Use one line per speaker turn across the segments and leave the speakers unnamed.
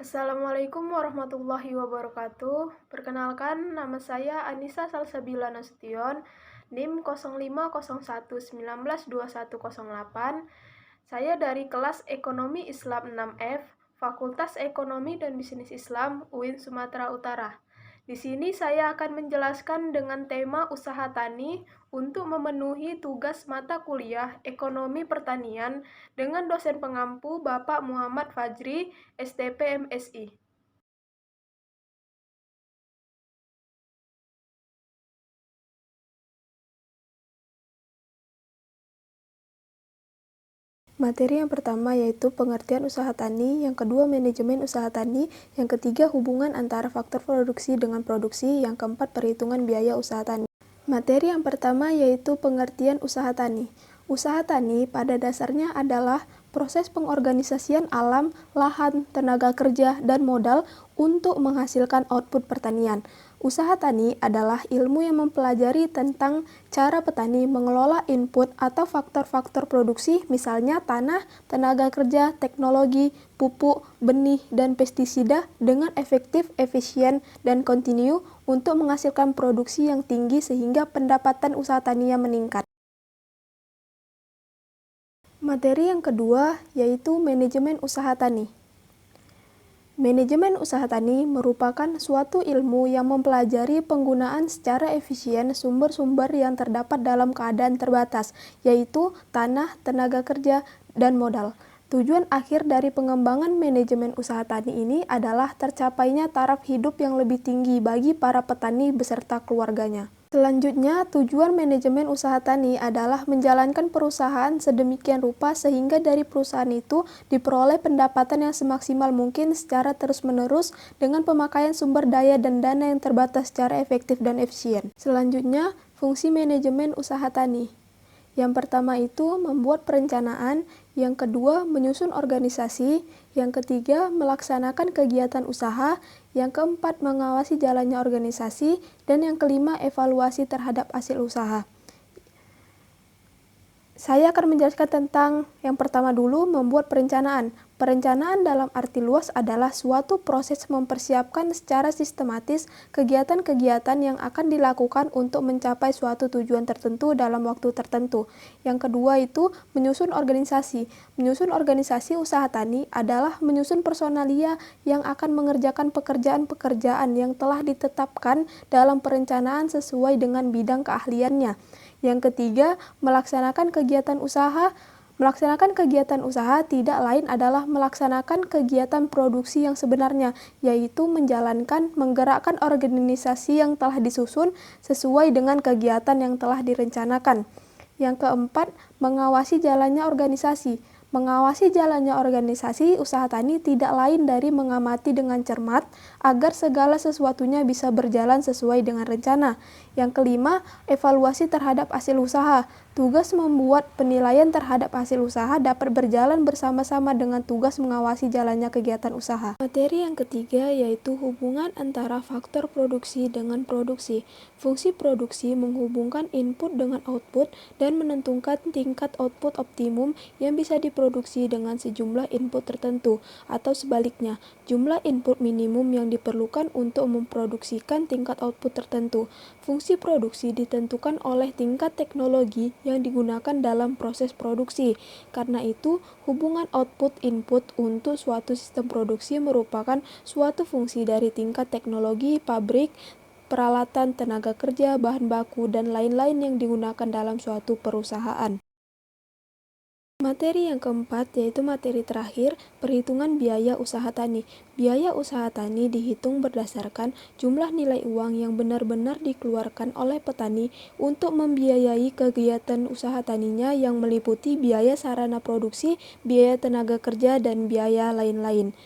Assalamualaikum warahmatullahi wabarakatuh. Perkenalkan, nama saya Anissa Salsabila Nasution, NIM 0501192108. Saya dari kelas Ekonomi Islam 6F, Fakultas Ekonomi dan Bisnis Islam, UIN Sumatera Utara. Di sini saya akan menjelaskan dengan tema usaha tani untuk memenuhi tugas mata kuliah Ekonomi Pertanian dengan dosen pengampu Bapak Muhammad Fajri, STP MSI. Materi yang pertama yaitu pengertian usaha tani, yang kedua manajemen usaha tani, yang ketiga hubungan antara faktor produksi dengan produksi, yang keempat perhitungan biaya usaha tani. Materi yang pertama yaitu pengertian usaha tani. Usaha tani pada dasarnya adalah proses pengorganisasian alam, lahan, tenaga kerja, dan modal untuk menghasilkan output pertanian. Usaha tani adalah ilmu yang mempelajari tentang cara petani mengelola input atau faktor-faktor produksi, misalnya tanah, tenaga kerja, teknologi, pupuk, benih, dan pestisida dengan efektif, efisien, dan kontinu untuk menghasilkan produksi yang tinggi sehingga pendapatan usaha taninya meningkat. Materi yang kedua yaitu manajemen usaha tani. Manajemen usaha tani merupakan suatu ilmu yang mempelajari penggunaan secara efisien sumber-sumber yang terdapat dalam keadaan terbatas, yaitu tanah, tenaga kerja, dan modal. Tujuan akhir dari pengembangan manajemen usaha tani ini adalah tercapainya taraf hidup yang lebih tinggi bagi para petani beserta keluarganya. Selanjutnya, tujuan manajemen usaha tani adalah menjalankan perusahaan sedemikian rupa sehingga dari perusahaan itu diperoleh pendapatan yang semaksimal mungkin secara terus-menerus dengan pemakaian sumber daya dan dana yang terbatas secara efektif dan efisien. Selanjutnya, fungsi manajemen usaha tani. Yang pertama itu membuat perencanaan, yang kedua menyusun organisasi, yang ketiga melaksanakan kegiatan usaha, yang keempat mengawasi jalannya organisasi, dan yang kelima evaluasi terhadap hasil usaha. Saya akan menjelaskan tentang yang pertama dulu, membuat perencanaan. Perencanaan dalam arti luas adalah suatu proses mempersiapkan secara sistematis kegiatan-kegiatan yang akan dilakukan untuk mencapai suatu tujuan tertentu dalam waktu tertentu. Yang kedua itu menyusun organisasi. Menyusun organisasi usaha tani adalah menyusun personalia yang akan mengerjakan pekerjaan-pekerjaan yang telah ditetapkan dalam perencanaan sesuai dengan bidang keahliannya. Yang ketiga, melaksanakan kegiatan usaha. Melaksanakan kegiatan usaha tidak lain adalah melaksanakan kegiatan produksi yang sebenarnya, yaitu menggerakkan organisasi yang telah disusun sesuai dengan kegiatan yang telah direncanakan. Yang keempat, mengawasi jalannya organisasi. Mengawasi jalannya organisasi usaha tani tidak lain dari mengamati dengan cermat agar segala sesuatunya bisa berjalan sesuai dengan rencana. Yang kelima, evaluasi terhadap hasil usaha. Tugas membuat penilaian terhadap hasil usaha dapat berjalan bersama-sama dengan tugas mengawasi jalannya kegiatan usaha. Materi yang ketiga yaitu hubungan antara faktor produksi dengan produksi. Fungsi produksi menghubungkan input dengan output dan menentukan tingkat output optimum yang bisa diproduksi dengan sejumlah input tertentu, atau sebaliknya, jumlah input minimum yang diperlukan untuk memproduksikan tingkat output tertentu. Fungsi produksi ditentukan oleh tingkat teknologi yang digunakan dalam proses produksi. Karena itu, hubungan output-input untuk suatu sistem produksi merupakan suatu fungsi dari tingkat teknologi, pabrik, peralatan, tenaga kerja, bahan baku, dan lain-lain yang digunakan dalam suatu perusahaan. Materi yang keempat yaitu materi terakhir, perhitungan biaya usaha tani. Biaya usaha tani dihitung berdasarkan jumlah nilai uang yang benar-benar dikeluarkan oleh petani untuk membiayai kegiatan usaha taninya yang meliputi biaya sarana produksi, biaya tenaga kerja, dan biaya lain-lain.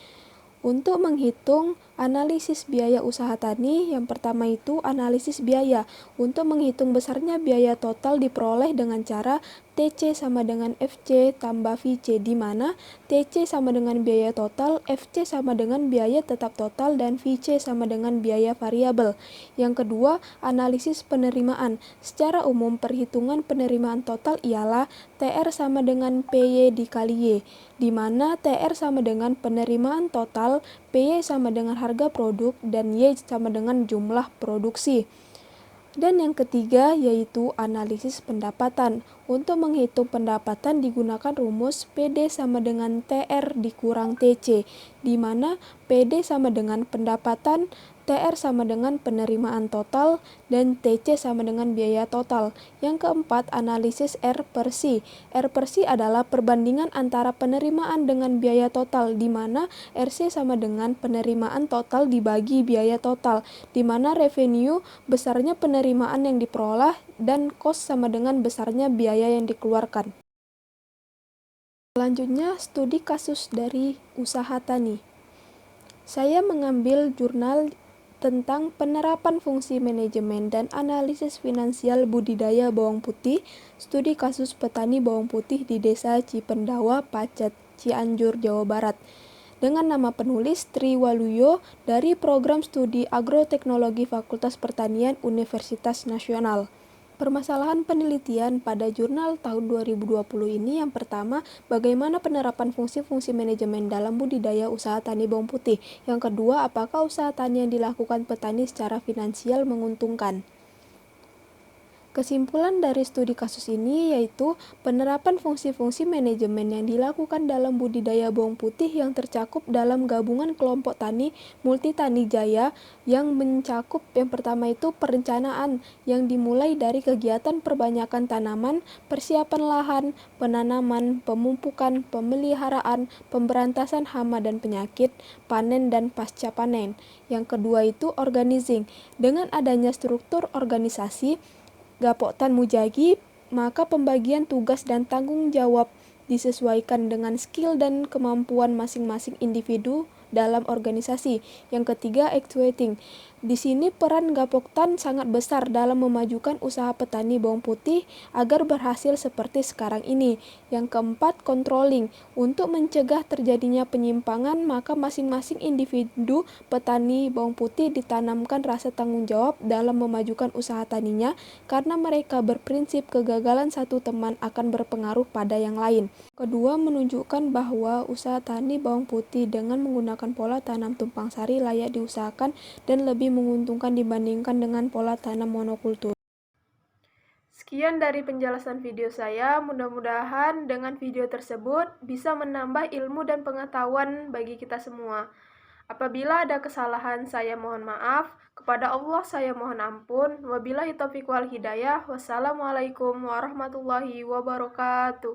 Untuk menghitung Analisis biaya usaha tani, yang pertama itu analisis biaya. Untuk menghitung besarnya biaya total diperoleh dengan cara TC sama dengan FC tambah VC, di mana TC sama dengan biaya total, FC sama dengan biaya tetap total, dan VC sama dengan biaya variabel. Yang kedua, analisis penerimaan. Secara umum, perhitungan penerimaan total ialah TR sama dengan PY dikali Y, di mana TR sama dengan penerimaan total, PY sama dengan harga produk, dan Y sama dengan jumlah produksi. Dan yang ketiga yaitu analisis pendapatan. Untuk menghitung pendapatan digunakan rumus PD sama dengan TR dikurang TC, di mana PD sama dengan pendapatan, TR sama dengan penerimaan total, dan TC sama dengan biaya total. Yang keempat, analisis R per C. R per C adalah perbandingan antara penerimaan dengan biaya total, di mana RC sama dengan penerimaan total dibagi biaya total, di mana revenue besarnya penerimaan yang diperoleh dan cost sama dengan besarnya biaya yang dikeluarkan. Selanjutnya, studi kasus dari usaha tani. Saya mengambil jurnal tentang penerapan fungsi manajemen dan analisis finansial budidaya bawang putih, studi kasus petani bawang putih di Desa Cipendawa, Pacet, Cianjur, Jawa Barat, dengan nama penulis Tri Waluyo dari Program Studi Agroteknologi Fakultas Pertanian Universitas Nasional. Permasalahan penelitian pada jurnal tahun 2020 ini yang pertama, bagaimana penerapan fungsi-fungsi manajemen dalam budidaya usaha tani bawang putih. Yang kedua, apakah usaha tani yang dilakukan petani secara finansial menguntungkan. Kesimpulan dari studi kasus ini yaitu penerapan fungsi-fungsi manajemen yang dilakukan dalam budidaya bawang putih yang tercakup dalam gabungan kelompok tani Multitani Jaya yang mencakup yang pertama itu perencanaan yang dimulai dari kegiatan perbanyakan tanaman, persiapan lahan, penanaman, pemupukan, pemeliharaan, pemberantasan hama dan penyakit, panen dan pasca panen. Yang kedua itu organizing. Dengan adanya struktur organisasi Gapoktan Mujagi, maka pembagian tugas dan tanggung jawab disesuaikan dengan skill dan kemampuan masing-masing individu dalam organisasi. Yang ketiga, actuating. Di sini peran Gapoktan sangat besar dalam memajukan usaha petani bawang putih agar berhasil seperti sekarang ini. Yang keempat, controlling. Untuk mencegah terjadinya penyimpangan, maka masing-masing individu petani bawang putih ditanamkan rasa tanggung jawab dalam memajukan usaha taninya karena mereka berprinsip kegagalan satu teman akan berpengaruh pada yang lain. Kedua, menunjukkan bahwa usaha tani bawang putih dengan menggunakan pola tanam tumpang sari layak diusahakan dan lebih menguntungkan dibandingkan dengan pola tanam monokultur. Sekian dari penjelasan video saya, mudah-mudahan dengan video tersebut bisa menambah ilmu dan pengetahuan bagi kita semua. Apabila ada kesalahan, saya mohon maaf. Kepada Allah saya mohon ampun. Wabillahi taufiq wal hidayah. Wassalamualaikum warahmatullahi wabarakatuh.